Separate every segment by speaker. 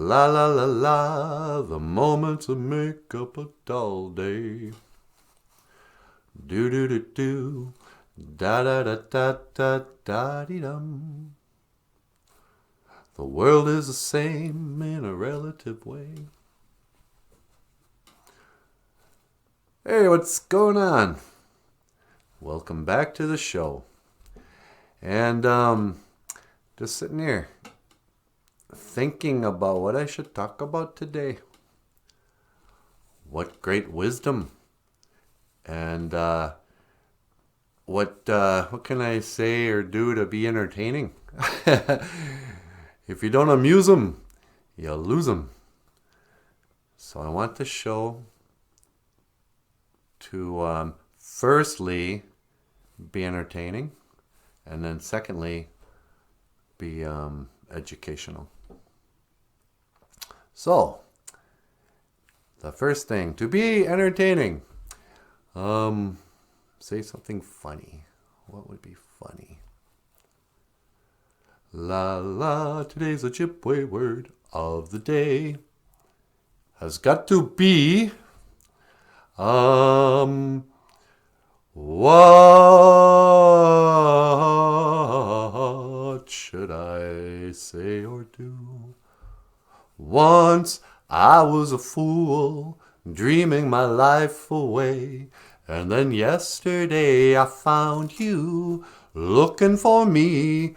Speaker 1: La la la la, the moments that make up a dull day. Do do do do, da da da da da da dee dum. The world is the same in a relative way. Hey, what's going on? Welcome back to the show. And just sitting here thinking about what I should talk about today. What great wisdom. And what can I say or do to be entertaining? If you don't amuse them, you'll lose them. So I want the show to firstly be entertaining, and then secondly be educational. So the first thing, to be entertaining, say something funny. What would be funny? La la, today's Ojibwe word of the day has got to be what should I say or do? Once I was a fool, dreaming my life away, and then yesterday I found you looking for me,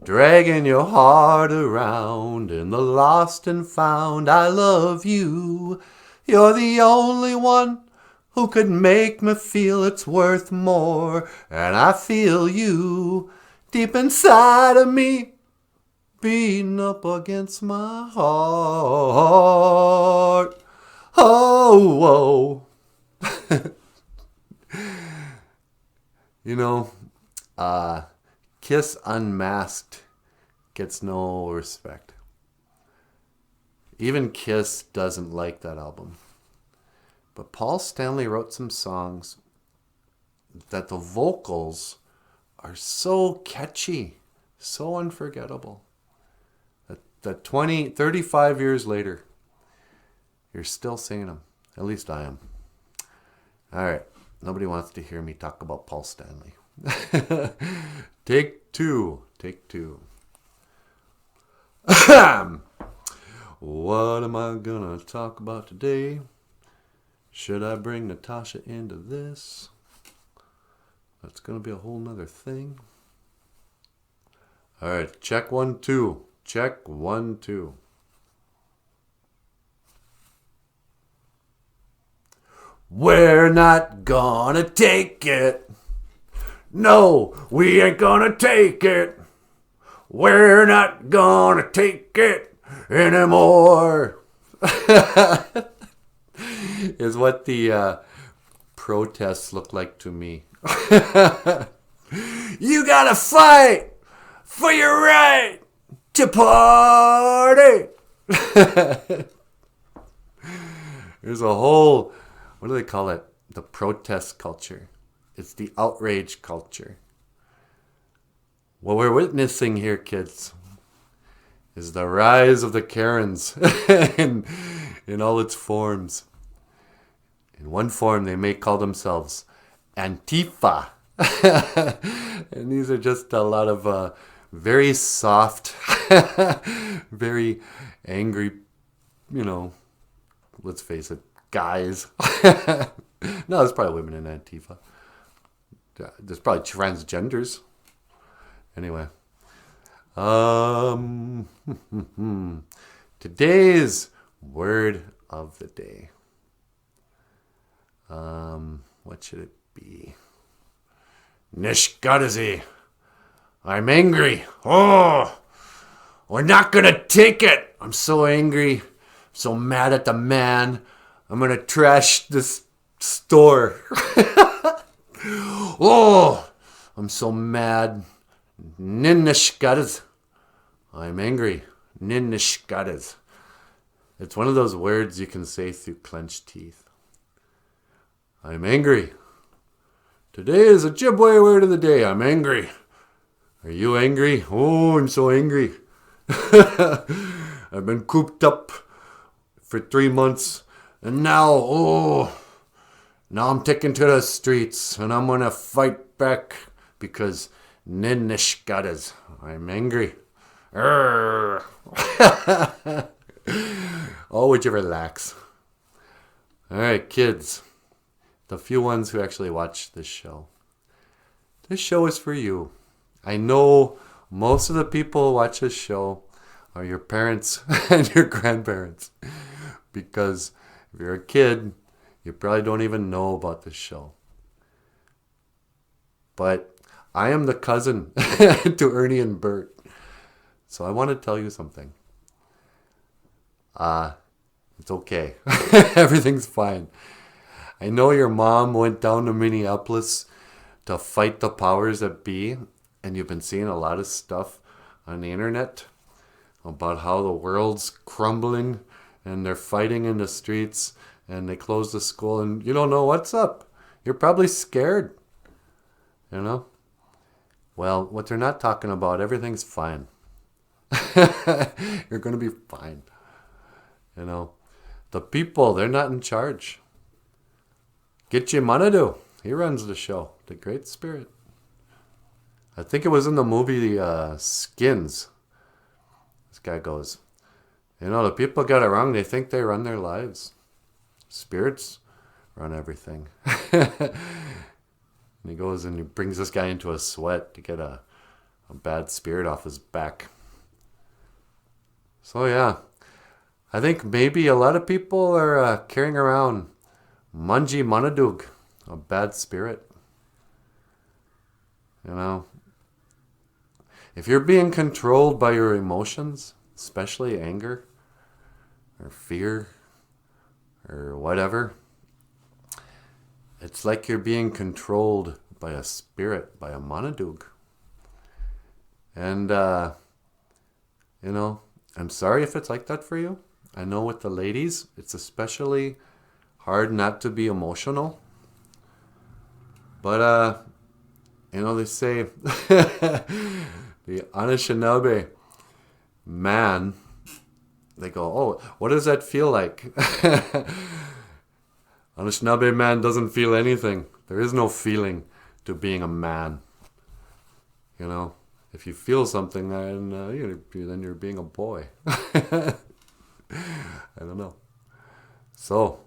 Speaker 1: dragging your heart around in the lost and found. I love you. You're the only one who could make me feel it's worth more. And I feel you deep inside of me, beating up against my heart. Oh, whoa. You know, Kiss Unmasked gets no respect. Even Kiss doesn't like that album. But Paul Stanley wrote some songs that the vocals are so catchy, so unforgettable, that 35 years later, you're still singing them. At least I am. All right. Nobody wants to hear me talk about Paul Stanley. Take two. What am I gonna talk about today? Should I bring Natasha into this? That's gonna be a whole nother thing. All right, check 1 2. Check 1 2. We're not gonna take it. No, we ain't gonna take it. We're not gonna take it anymore. Is what the protests look like to me. You gotta fight for your right to party. There's a whole, what do they call it? The protest culture. It's the outrage culture. What we're witnessing here, kids, is the rise of the Karens in all its forms. In one form, they may call themselves Antifa. And these are just a lot of very soft, very angry, let's face it, guys. No, there's probably women in Antifa. There's probably transgenders. Anyway. Today's word of the day. What should it be? Ninishkaadiz. I'm angry. Oh, we're not gonna take it. I'm so angry. So mad at the man. I'm gonna trash this store. Oh, I'm so mad. Ninishkaadiz. I'm angry. Ninishkaadiz. It's one of those words you can say through clenched teeth. I'm angry. Today is a Ojibwe word of the day. I'm angry. Are you angry? Oh, I'm so angry. I've been cooped up for 3 months, and now I'm taken to the streets, and I'm gonna fight back because Ninishkaadiz. I'm angry. Oh, would you relax? All right, kids, the few ones who actually watch this show. This show is for you. I know most of the people who watch this show are your parents and your grandparents, because if you're a kid, you probably don't even know about this show. But I am the cousin to Ernie and Bert, so I want to tell you something. It's okay. Everything's fine. I know your mom went down to Minneapolis to fight the powers that be, and you've been seeing a lot of stuff on the internet about how the world's crumbling and they're fighting in the streets and they close the school and you don't know what's up. You're probably scared, you know? Well, what they're not talking about, everything's fine. You're going to be fine. You know, the people, they're not in charge. Gitche Manadu, he runs the show, the Great Spirit. I think it was in the movie Skins. This guy goes, you know, the people got it wrong. They think they run their lives. Spirits run everything. And he goes and he brings this guy into a sweat to get a bad spirit off his back. So yeah, I think maybe a lot of people are carrying around Manji Manadug, a bad spirit. You know, if you're being controlled by your emotions, especially anger or fear or whatever, it's like you're being controlled by a spirit, by a Manadug. And, you know, I'm sorry if it's like that for you. I know with the ladies, it's especially hard not to be emotional. But, you know, they say the Anishinaabe man, they go, oh, what does that feel like? Anishinaabe man doesn't feel anything. There is no feeling to being a man. You know, if you feel something, then you're being a boy. I don't know. So,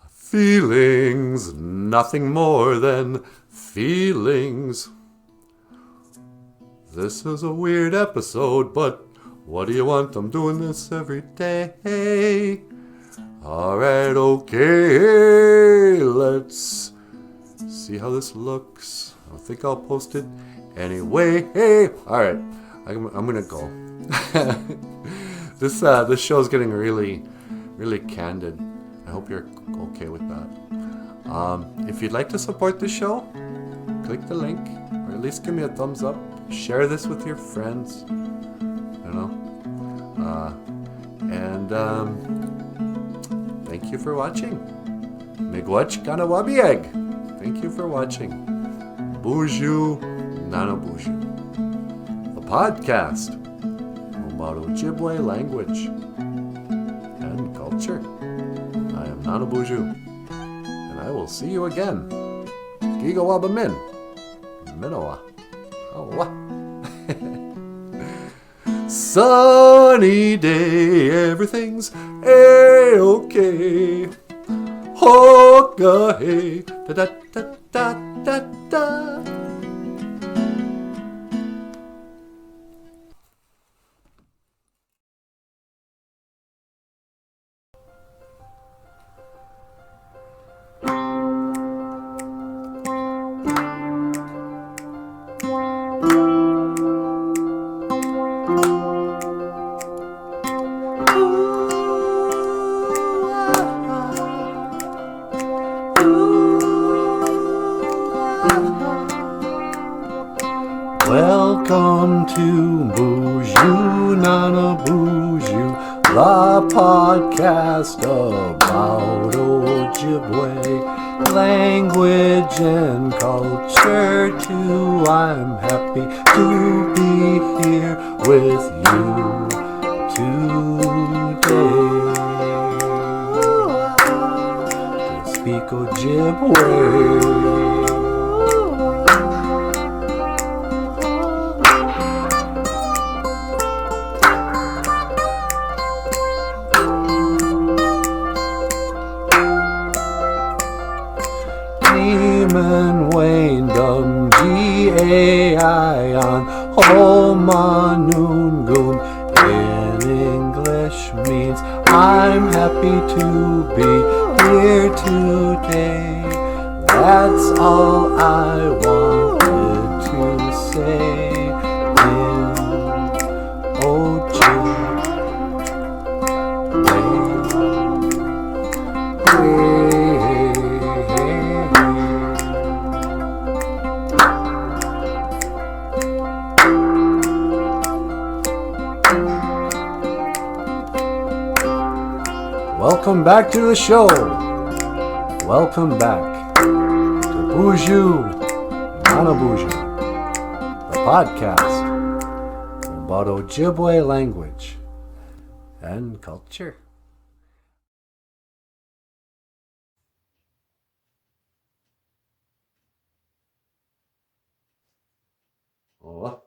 Speaker 1: feelings, nothing more than feelings. This is a weird episode, but what do you want? I'm doing this every day. Alright, okay, let's see how this looks. I think I'll post it anyway. Alright, I'm gonna go. This show's getting really, really candid. I hope you're okay with that. If you'd like to support the show, click the link, or at least give me a thumbs up. Share this with your friends. You know? Thank you for watching. Miigwech Kanawabieg. Thank you for watching. BOOZHOO Nana BOOZHOO. The podcast about Ojibwe language and culture. I am Nana BOOZHOO, and I will see you again. Gigawabamin. Min. Minowa. Oh, sunny day, everything's A-okay. Hoka hey, da da da da da da. Welcome to BOOZHOO Nana BOOZHOO, the podcast about Ojibwe language and culture too. I'm happy to be here with you to speak Ojibwe. Neeman Wayne Dum G-A-I-on Homanungun in English means I'm happy to be here today. That's all I wanted to say in Ojibwe. Welcome back to the show. Welcome back to BOOZHOO, BOOZHOO, the podcast about Ojibwe language and culture. Oh.